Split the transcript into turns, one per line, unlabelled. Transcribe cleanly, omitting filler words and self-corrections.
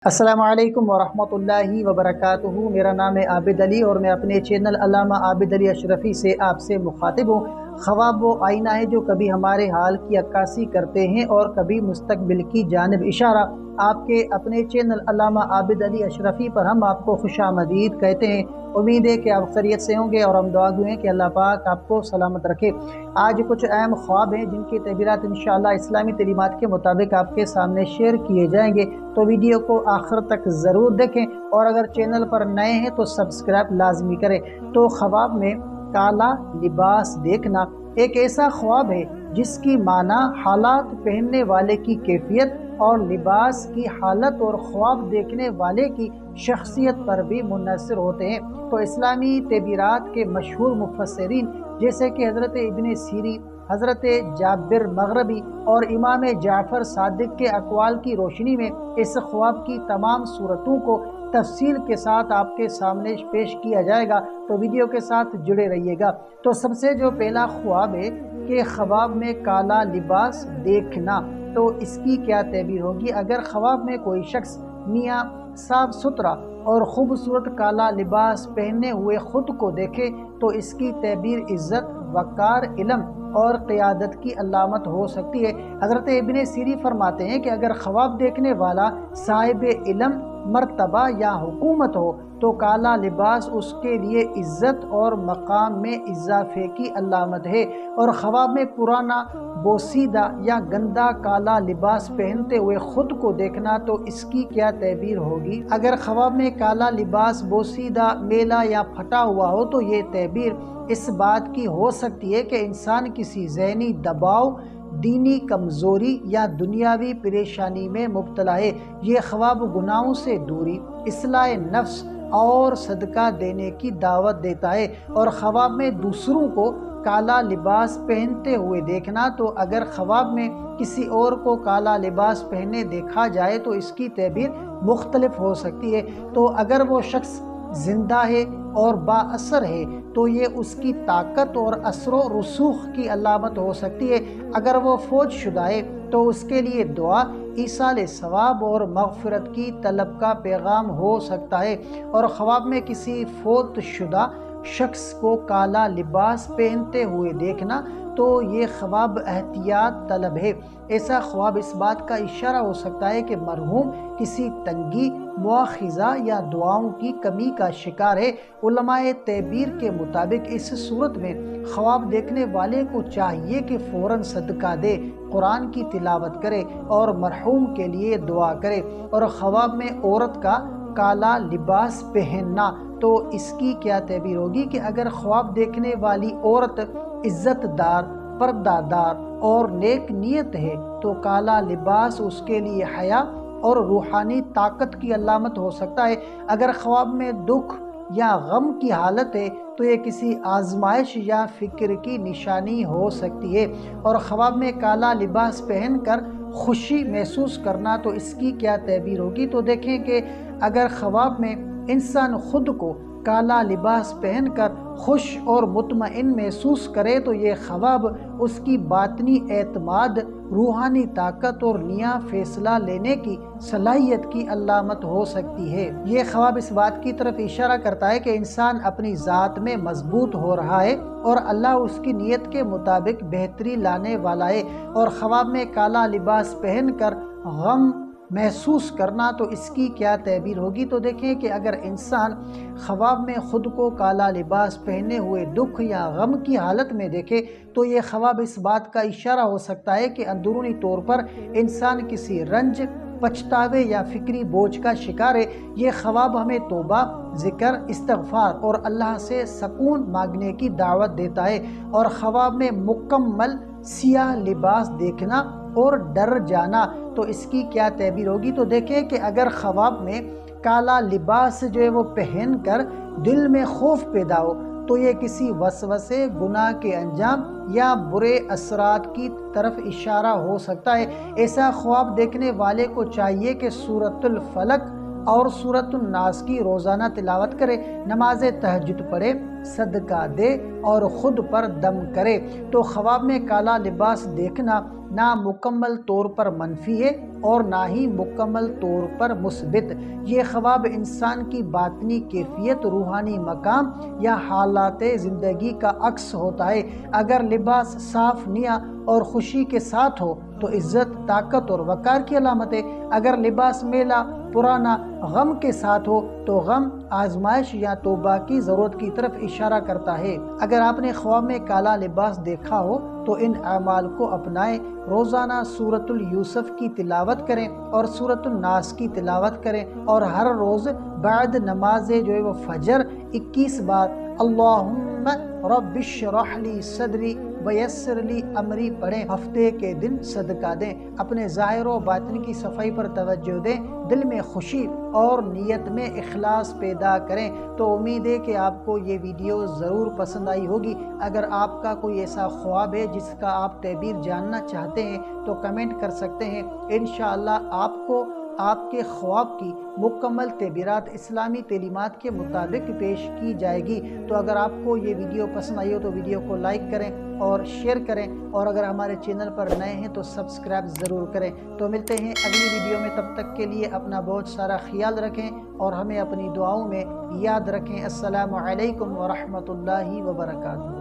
السلام علیکم ورحمۃ اللہ وبرکاتہ۔ میرا نام ہے عابد علی اور میں اپنے چینل علامہ عابد علی اشرفی سے آپ سے مخاطب ہوں۔ خواب وہ آئینہ ہے جو کبھی ہمارے حال کی عکاسی کرتے ہیں اور کبھی مستقبل کی جانب اشارہ۔ آپ کے اپنے چینل علامہ عابد علی اشرفی پر ہم آپ کو خوش آمدید کہتے ہیں۔ امید ہے کہ آپ خیریت سے ہوں گے اور ہم دعا گوئیں کہ اللہ پاک آپ کو سلامت رکھے۔ آج کچھ اہم خواب ہیں جن کی تعبیرات انشاءاللہ اسلامی تعلیمات کے مطابق آپ کے سامنے شیئر کیے جائیں گے، تو ویڈیو کو آخر تک ضرور دیکھیں اور اگر چینل پر نئے ہیں تو سبسکرائب لازمی کریں۔ تو خواب میں کالا لباس دیکھنا ایک ایسا خواب ہے جس کی معنی حالات، پہننے والے کی کیفیت اور لباس کی حالت اور خواب دیکھنے والے کی شخصیت پر بھی منحصر ہوتے ہیں۔ تو اسلامی تعبیرات کے مشہور مفسرین جیسے کہ حضرت ابن سیری، حضرت جابر مغربی اور امام جعفر صادق کے اقوال کی روشنی میں اس خواب کی تمام صورتوں کو تفصیل کے ساتھ آپ کے سامنے پیش کیا جائے گا، تو ویڈیو کے ساتھ جڑے رہیے گا۔ تو سب سے جو پہلا خواب ہے کہ خواب میں کالا لباس دیکھنا، تو اس کی کیا تعبیر ہوگی؟ اگر خواب میں کوئی شخص میاں صاف ستھرا اور خوبصورت کالا لباس پہنے ہوئے خود کو دیکھے تو اس کی تعبیر عزت، وقار، علم اور قیادت کی علامت ہو سکتی ہے۔ حضرت ابن سیری فرماتے ہیں کہ اگر خواب دیکھنے والا صاحب علم، مرتبہ یا حکومت ہو تو کالا لباس اس کے لیے عزت اور مقام میں اضافے کی علامت ہے، اور خواب میں پرانا، بوسیدہ یا گندا کالا لباس پہنتے ہوئے خود کو دیکھنا تو اس کی کیا تعبیر ہوگی؟ اگر خواب میں کالا لباس بوسیدہ، میلا یا پھٹا ہوا ہو تو یہ تعبیر اس بات کی ہو سکتی ہے کہ انسان کسی ذہنی دباؤ، دینی کمزوری یا دنیاوی پریشانی میں مبتلا ہے۔ یہ خواب گناہوں سے دوری، اصلاح نفس اور صدقہ دینے کی دعوت دیتا ہے۔ اور خواب میں دوسروں کو کالا لباس پہنتے ہوئے دیکھنا، تو اگر خواب میں کسی اور کو کالا لباس پہنے دیکھا جائے تو اس کی تعبیر مختلف ہو سکتی ہے۔ تو اگر وہ شخص زندہ ہے اور با اثر ہے تو یہ اس کی طاقت اور اثر و رسوخ کی علامت ہو سکتی ہے۔ اگر وہ فوت شدہ ہے تو اس کے لیے دعا، ایصال ثواب اور مغفرت کی طلب کا پیغام ہو سکتا ہے۔ اور خواب میں کسی فوت شدہ شخص کو کالا لباس پہنتے ہوئے دیکھنا تو یہ خواب احتیاط طلب ہے۔ ایسا خواب اس بات کا اشارہ ہو سکتا ہے کہ مرحوم کسی تنگی، مواخذہ یا دعاؤں کی کمی کا شکار ہے۔ علماء تعبیر کے مطابق اس صورت میں خواب دیکھنے والے کو چاہیے کہ فوراً صدقہ دے، قرآن کی تلاوت کرے اور مرحوم کے لیے دعا کرے۔ اور خواب میں عورت کا کالا لباس پہننا، تو اس کی کیا تعبیر ہوگی کہ اگر خواب دیکھنے والی عورت عزت دار، پردہ دار اور نیک نیت ہے تو کالا لباس اس کے لیے حیا اور روحانی طاقت کی علامت ہو سکتا ہے۔ اگر خواب میں دکھ یا غم کی حالت ہے تو یہ کسی آزمائش یا فکر کی نشانی ہو سکتی ہے۔ اور خواب میں کالا لباس پہن کر خوشی محسوس کرنا، تو اس کی کیا تعبیر ہوگی؟ تو دیکھیں کہ اگر خواب میں انسان خود کو کالا لباس پہن کر خوش اور مطمئن محسوس کرے تو یہ خواب اس کی باطنی اعتماد، روحانی طاقت اور نیا فیصلہ لینے کی صلاحیت کی علامت ہو سکتی ہے۔ یہ خواب اس بات کی طرف اشارہ کرتا ہے کہ انسان اپنی ذات میں مضبوط ہو رہا ہے اور اللہ اس کی نیت کے مطابق بہتری لانے والا ہے۔ اور خواب میں کالا لباس پہن کر غم محسوس کرنا، تو اس کی کیا تعبیر ہوگی؟ تو دیکھیں کہ اگر انسان خواب میں خود کو کالا لباس پہنے ہوئے دکھ یا غم کی حالت میں دیکھے تو یہ خواب اس بات کا اشارہ ہو سکتا ہے کہ اندرونی طور پر انسان کسی رنج، پچھتاوے یا فکری بوجھ کا شکار ہے۔ یہ خواب ہمیں توبہ، ذکر، استغفار اور اللہ سے سکون مانگنے کی دعوت دیتا ہے۔ اور خواب میں مکمل سیاہ لباس دیکھنا اور ڈر جانا، تو اس کی کیا تعبیر ہوگی؟ تو دیکھیں کہ اگر خواب میں کالا لباس جو ہے وہ پہن کر دل میں خوف پیدا ہو تو یہ کسی وسوسے، گناہ کے انجام یا برے اثرات کی طرف اشارہ ہو سکتا ہے۔ ایسا خواب دیکھنے والے کو چاہیے کہ سورۃ الفلق اور سورۃ الناس کی روزانہ تلاوت کرے، نماز تہجد پڑھے صدقہ دے اور خود پر دم کرے۔ تو خواب میں کالا لباس دیکھنا نہ مکمل طور پر منفی ہے اور نہ ہی مکمل طور پر مثبت۔ یہ خواب انسان کی باطنی کیفیت، روحانی مقام یا حالات زندگی کا عکس ہوتا ہے۔ اگر لباس صاف، نیا اور خوشی کے ساتھ ہو تو عزت، طاقت اور وقار کی علامت ہے۔ اگر لباس میلا، پرانا، غم کے ساتھ ہو تو غم، آزمائش یا توبہ کی ضرورت کی طرف اشارہ کرتا ہے۔ اگر آپ نے خواب میں کالا لباس دیکھا ہو تو ان اعمال کو اپنائیں۔ روزانہ سورۃ یوسف کی تلاوت کریں اور سورۃ الناس کی تلاوت کریں، اور ہر روز بعد نماز وہ فجر 21 بار اللہم رب اشرح لی صدری ویسر لی امری پڑھیں۔ ہفتے کے دن صدقہ دیں، اپنے ظاہر و باطن کی صفائی پر توجہ دیں، دل میں خوشی اور نیت میں اخلاص پیدا کریں۔ تو امید ہے کہ آپ کو یہ ویڈیو ضرور پسند آئی ہوگی۔ اگر آپ کا کوئی ایسا خواب ہے جس کا آپ تعبیر جاننا چاہتے ہیں تو کمنٹ کر سکتے ہیں۔ انشاءاللہ آپ کو آپ کے خواب کی مکمل تعبیرات اسلامی تعلیمات کے مطابق پیش کی جائے گی۔ تو اگر آپ کو یہ ویڈیو پسند آئی ہو تو ویڈیو کو لائک کریں اور شیئر کریں، اور اگر ہمارے چینل پر نئے ہیں تو سبسکرائب ضرور کریں۔ تو ملتے ہیں اگلی ویڈیو میں، تب تک کے لیے اپنا بہت سارا خیال رکھیں اور ہمیں اپنی دعاؤں میں یاد رکھیں۔ السلام علیکم ورحمۃ اللہ وبرکاتہ۔